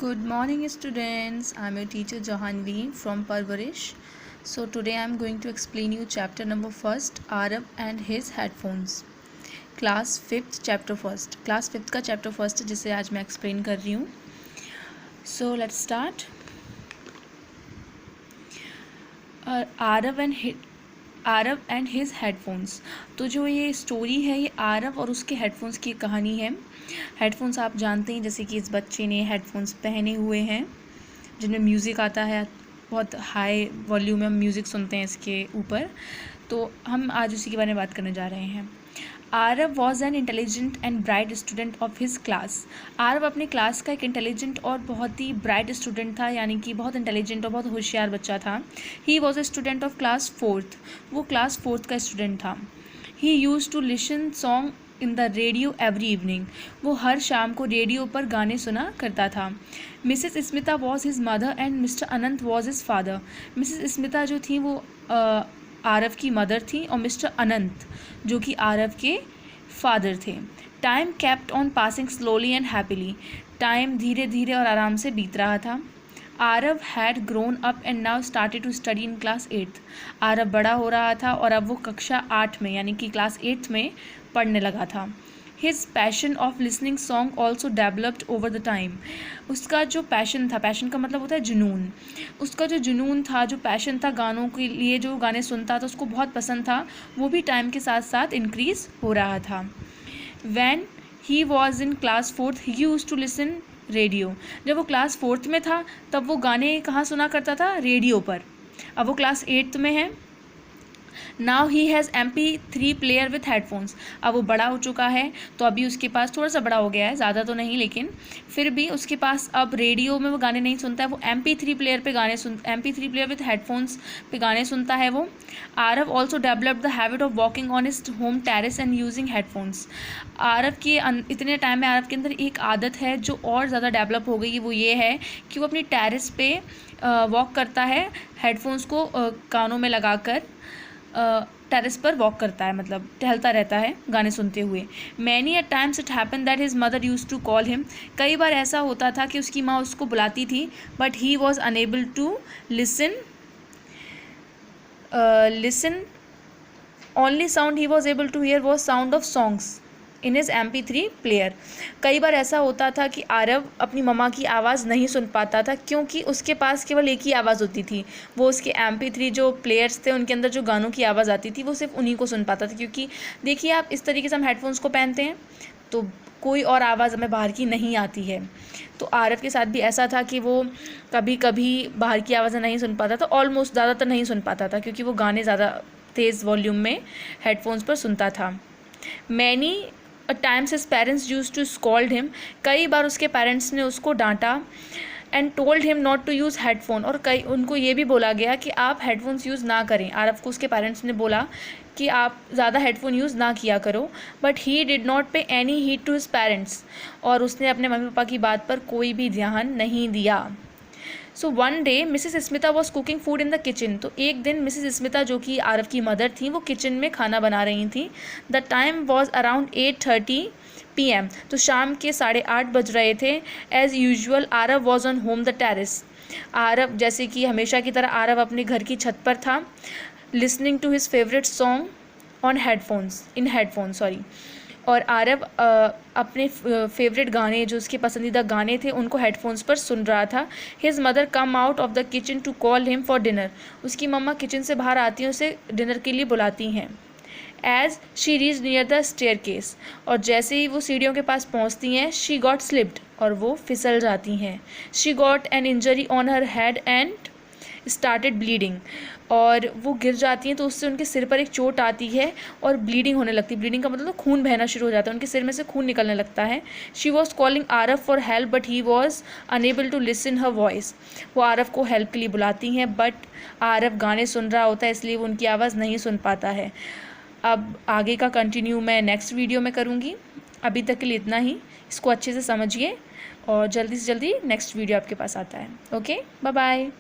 Good morning students, I am your teacher Jahanvi from Parvarish. So today I am going to explain you chapter number 1st, Arav and his headphones. Class 5th chapter 1st. Class 5th का chapter 1st जिसे आज मैं explain कर रही हूँ. So let's start. Aarav and his headphones. तो जो ये स्टोरी है ये आरव और उसके हेडफोन्स की कहानी है. हेडफोन्स आप जानते हैं जैसे कि इस बच्चे ने हेडफोन्स पहने हुए हैं जिनमें म्यूज़िक आता है, बहुत हाई वॉल्यूम में हम म्यूज़िक सुनते हैं इसके ऊपर. तो हम आज उसी के बारे में बात करने जा रहे हैं. Aarav was an intelligent and bright student of his class. Aarav अपने क्लास का एक इंटेलिजेंट और बहुत ही ब्राइट स्टूडेंट था, यानी कि बहुत इंटेलिजेंट और बहुत होशियार बच्चा था. He was a student of class 4th. वो क्लास 4th का स्टूडेंट था. He use to listen song in the radio every evening. वो हर शाम को रेडियो पर गाने सुना करता था. Mrs Smita was his mother and mister Anant was his father. Mrs Smita जो थी वो आरव की मदर थी और मिस्टर अनंत जो कि आरव के फादर थे. Time kept on passing slowly and happily. Time धीरे धीरे और आराम से बीत रहा था. Aarav had grown up and now started to study in class 8th. Aarav बड़ा हो रहा था और अब वो कक्षा 8 में यानी कि क्लास 8th में पढ़ने लगा था. His passion of listening song also developed over the time. उसका जो पैशन था, पैशन का मतलब होता है जुनून, उसका जो जुनून था, जो पैशन था गानों के लिए, जो गाने सुनता था उसको बहुत पसंद था, वो भी टाइम के साथ साथ इंक्रीज़ हो रहा था. When he was in class 4th he used to listen radio. जब वो क्लास 4th में था तब वो गाने कहाँ सुना करता था? रेडियो पर. अब वो क्लास 8th में है. Now he has MP3 player with headphones. अब वो बड़ा हो चुका है तो अभी उसके पास, थोड़ा सा बड़ा हो गया है, ज़्यादा तो नहीं लेकिन फिर भी उसके पास अब रेडियो में वो गाने नहीं सुनता है, वो MP3 प्लेयर पे गाने MP3 प्लेयर विथ हेडफोन्स पे गाने सुनता है वो. Aarav also developed the habit of walking on his home terrace and using headphones. Aarav के इतने टाइम में आरव के अंदर एक आदत है जो और ज़्यादा डेवलप हो गई, वो ये है कि वो अपनी टेरेस पे वॉक करता है, हेडफोन्स को कानों में लगाकर टेरेस पर वॉक करता है, मतलब टहलता रहता है गाने सुनते हुए. Many at times it happen that his mother use to call him. कई बार ऐसा होता था कि उसकी माँ उसको बुलाती थी, but he was unable to listen. Only sound he was able to hear was sound of songs in his MP3 player. कई बार ऐसा होता था कि आरव अपनी मम्मा की आवाज़ नहीं सुन पाता था क्योंकि उसके पास केवल एक ही आवाज़ होती थी. वो उसके MP3 जो प्लेयर्स थे उनके अंदर जो गानों की आवाज़ आती थी वो सिर्फ उन्हीं को सुन पाता था. क्योंकि देखिए आप, इस तरीके से हम हेडफोन्स को पहनते हैं तो कोई और आवाज़ हमें बाहर की नहीं आती है. तो आरव के साथ भी ऐसा था कि वो कभी कभी बाहर की आवाज़ें नहीं सुन पाता था, ऑलमोस्ट ज़्यादातर नहीं सुन पाता था क्योंकि वो गाने ज़्यादा तेज़ वॉल्यूम में हेडफोन्स पर सुनता था. Many times his parents use to scold him. कई बार उसके पेरेंट्स ने उसको डांटा. And told him not to use headphone. और कई उनको ये भी बोला गया कि आप हेडफोन्स यूज़ ना करें. आरव को उसके पेरेंट्स ने बोला कि आप ज़्यादा हेडफोन यूज़ ना किया करो, but he did not pay any heed to his parents. और उसने अपने मम्मी पापा की बात पर कोई भी ध्यान नहीं दिया. So one day Mrs Smita was cooking food in the kitchen. तो एक दिन मिसेस स्मिता जो कि आरव की मदर थी वो किचन में खाना बना रही थी. The time was around 8:30 PM. तो शाम के 8:30 बज रहे थे. As usual Aarav was on home the terrace. Aarav जैसे कि हमेशा की तरह आरव अपने घर की छत पर था, listening to his favourite song on headphones. और आरव अपने फेवरेट गाने, जो उसके पसंदीदा गाने थे, उनको हेडफोन्स पर सुन रहा था. His mother come out of the kitchen to call him for dinner. उसकी मम्मा किचन से बाहर आती हैं, उसे डिनर के लिए बुलाती हैं. As she reach near the staircase. और जैसे ही वो सीढ़ियों के पास पहुंचती हैं, शी गॉट स्लिप्ड. और वो फिसल जाती हैं. She got an injury on her head and started bleeding. और वो गिर जाती हैं तो उससे उनके सिर पर एक चोट आती है और ब्लीडिंग होने लगती है. ब्लीडिंग का मतलब तो खून बहना शुरू हो जाता है, उनके सिर में से खून निकलने लगता है. She was calling Aarav for help but he was unable to listen her voice. वो आरव को हेल्प के लिए बुलाती हैं बट आरव गाने सुन रहा होता है, इसलिए वो उनकी आवाज़ नहीं सुन पाता है. अब आगे का कंटिन्यू मैं नेक्स्ट वीडियो में करूँगी. अभी तक के लिए इतना ही. इसको अच्छे से समझिए और जल्दी से जल्दी नेक्स्ट वीडियो आपके पास आता है. Okay, bye bye.